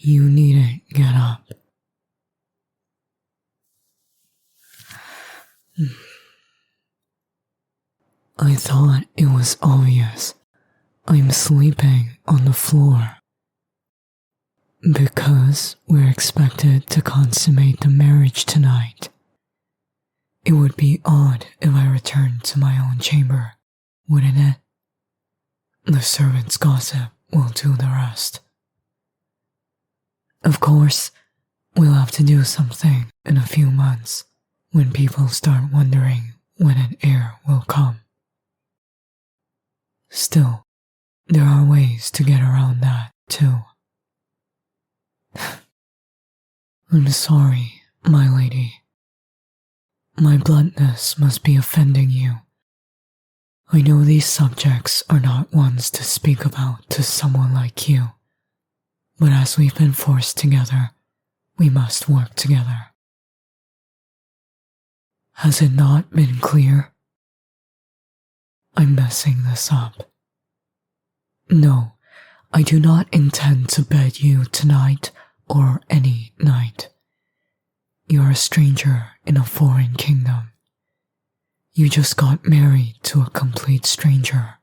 You needn't get up. I thought it was obvious. I'm sleeping on the floor. Because we're expected to consummate the marriage tonight. It would be odd if I returned to my own chamber, wouldn't it? The servants' gossip will do the rest. Of course, we'll have to do something in a few months when people start wondering when an heir will come. Still, there are ways to get around that, too. I'm sorry, my lady. My bluntness must be offending you. I know these subjects are not ones to speak about to someone like you, but as we've been forced together, we must work together. Has it not been clear? I'm messing this up. No, I do not intend to bed you tonight or any night. You're a stranger in a foreign kingdom. You just got married to a complete stranger.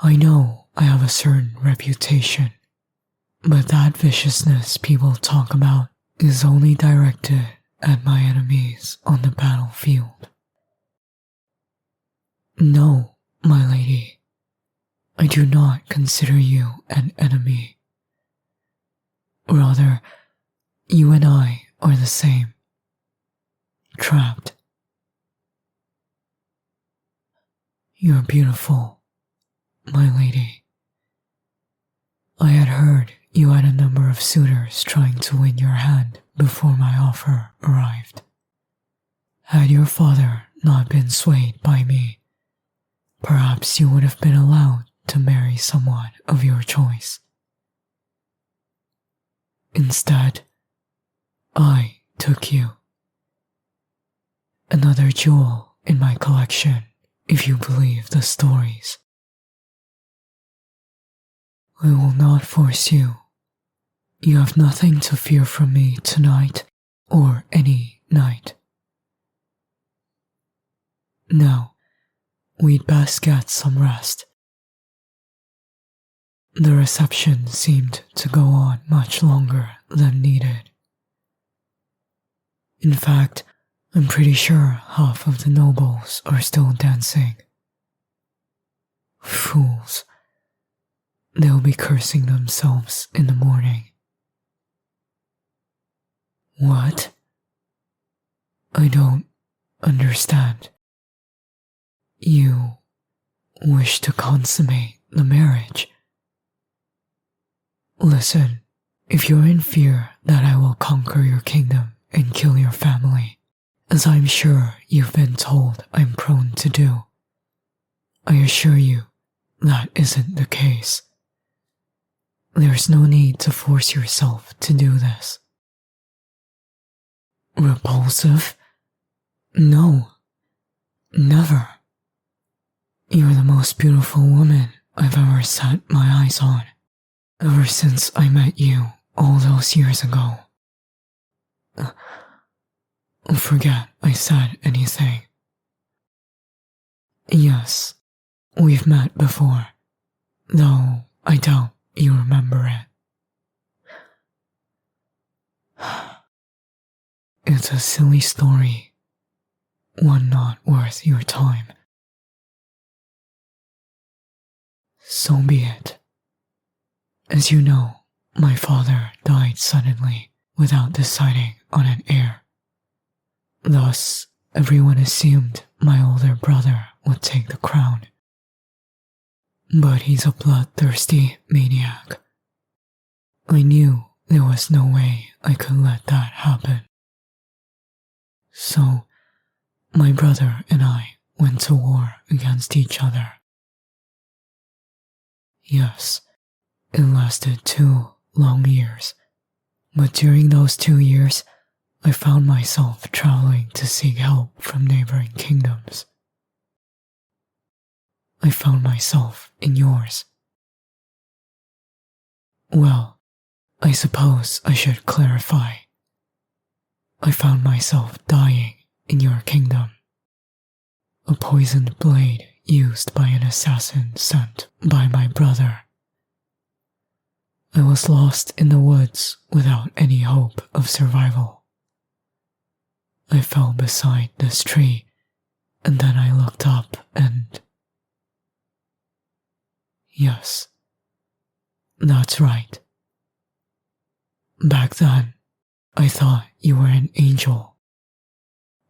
I know I have a certain reputation, but that viciousness people talk about is only directed at my enemies on the battlefield. No, my lady, I do not consider you an enemy. Rather, you and I are the same. Trapped. You're beautiful, my lady. I had heard you had a number of suitors trying to win your hand before my offer arrived. Had your father not been swayed by me, perhaps you would have been allowed to marry someone of your choice. Instead, I took you. Another jewel in my collection, if you believe the stories. I will not force you. You have nothing to fear from me tonight or any night. Now, we'd best get some rest. The reception seemed to go on much longer than needed. In fact, I'm pretty sure half of the nobles are still dancing. Fools. They'll be cursing themselves in the morning. What? I don't understand. You wish to consummate the marriage? Listen, if you're in fear that I will conquer your kingdom and kill your family, as I'm sure you've been told I'm prone to do, I assure you that isn't the case. There's no need to force yourself to do this. Repulsive? No, never. You're the most beautiful woman I've ever set my eyes on, ever since I met you all those years ago. Forget I said anything. Yes, we've met before, though I doubt you remember it. It's a silly story, one not worth your time. So be it. As you know, my father died suddenly without deciding on an heir. Thus, everyone assumed my older brother would take the crown. But he's a bloodthirsty maniac. I knew there was no way I could let that happen. So, my brother and I went to war against each other. Yes, it lasted 2 long years, but during those 2 years, I found myself traveling to seek help from neighboring kingdoms. I found myself in yours. Well, I suppose I should clarify. I found myself dying in your kingdom. A poisoned blade used by an assassin sent by my brother. I was lost in the woods without any hope of survival. I fell beside this tree, and then I looked up and... Yes, that's right. Back then, I thought you were an angel.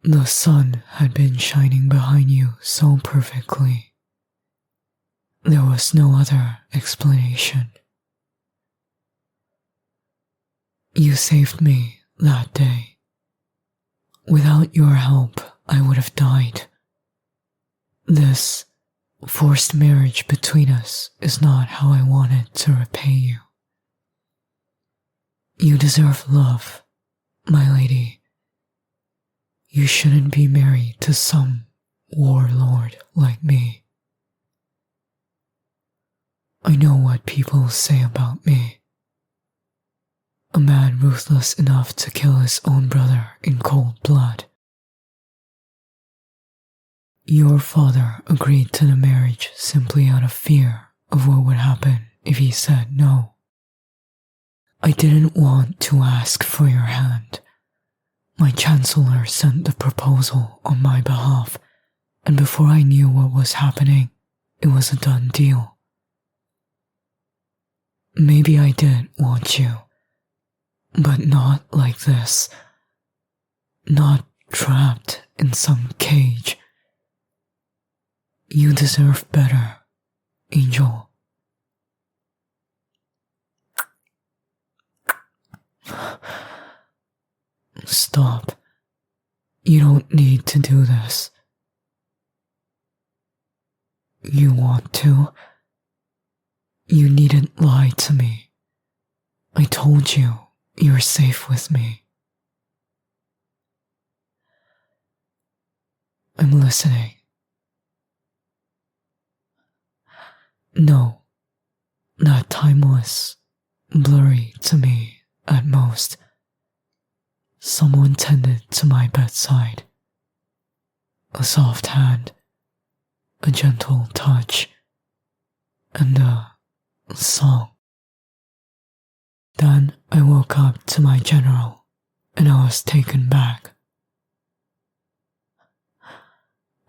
The sun had been shining behind you so perfectly. There was no other explanation. You saved me that day. Without your help, I would have died. This forced marriage between us is not how I wanted to repay you. You deserve love, my lady. You shouldn't be married to some warlord like me. I know what people say about me. A man ruthless enough to kill his own brother in cold blood. Your father agreed to the marriage simply out of fear of what would happen if he said no. I didn't want to ask for your hand. My chancellor sent the proposal on my behalf, and before I knew what was happening, it was a done deal. Maybe I did want you, but not like this. Not trapped in some cage. You deserve better, Angel. Stop. You don't need to do this. You want to? You needn't lie to me. I told you you're safe with me. I'm listening. No, that time was blurry to me at most. Someone tended to my bedside. A soft hand, a gentle touch, and a song. Then I woke up to my general, and I was taken back.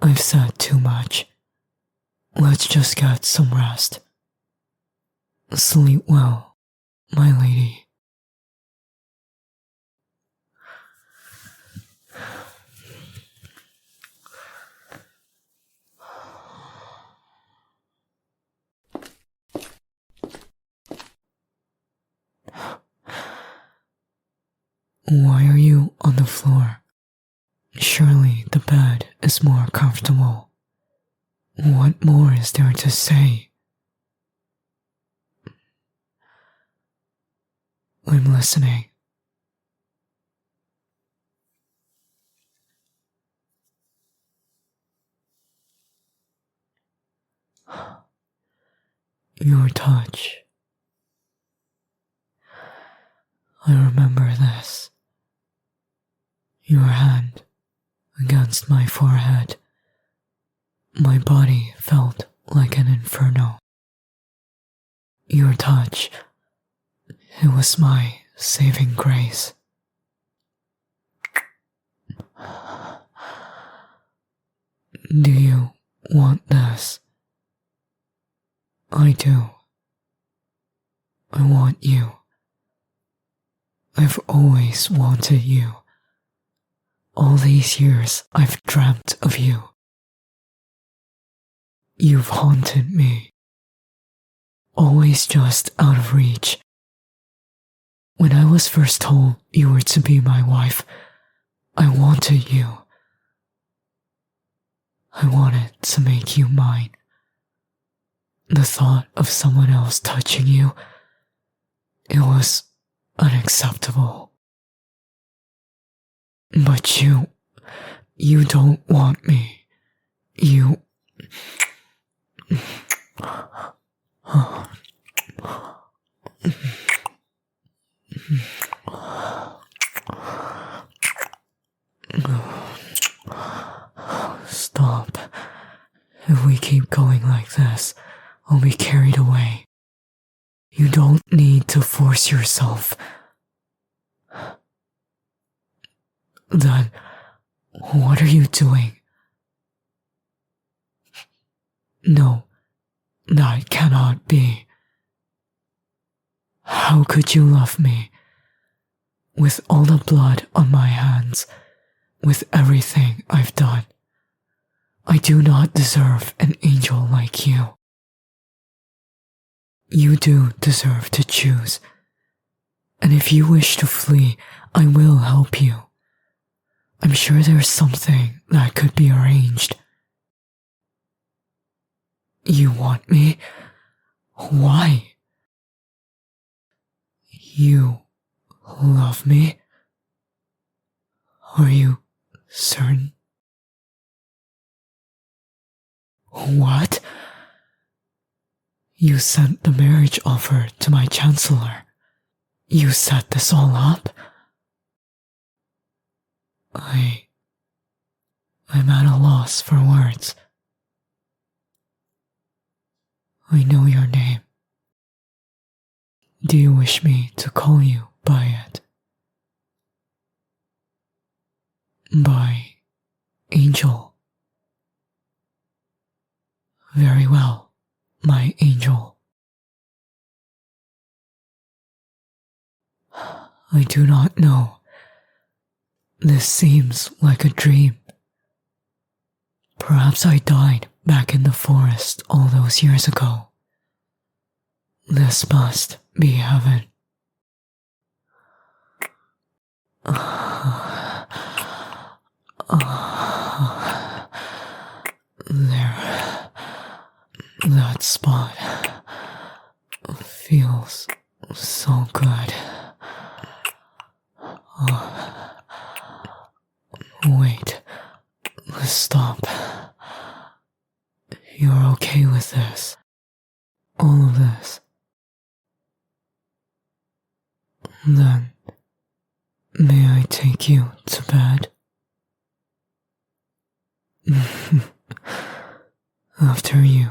I've said too much. Let's just get some rest. Sleep well, my lady. Why are you on the floor? Surely the bed is more comfortable. What more is there to say? I'm listening. Your touch. I remember this. Your hand against my forehead. My body felt like an inferno. Your touch, it was my saving grace. Do you want this? I do. I want you. I've always wanted you. All these years I've dreamt of you. You've haunted me. Always just out of reach. When I was first told you were to be my wife, I wanted you. I wanted to make you mine. The thought of someone else touching you, it was unacceptable. But you don't want me. You... this will be carried away. You don't need to force yourself. Then, what are you doing? No, that cannot be. How could you love me? With all the blood on my hands, with everything I've done, I do not deserve an angel like you. You do deserve to choose, and if you wish to flee, I will help you. I'm sure there's something that could be arranged. You want me? Why? You love me? Are you certain? What? You sent the marriage offer to my chancellor. You set this all up? I'm at a loss for words. I know your name. Do you wish me to call you by it? By Angel. Very well, my angel. I do not know. This seems like a dream. Perhaps I died back in the forest all those years ago. This must be heaven. There. That spot feels so good. Wait. Stop. You're okay with this? All of this? Then, may I take you to bed? After you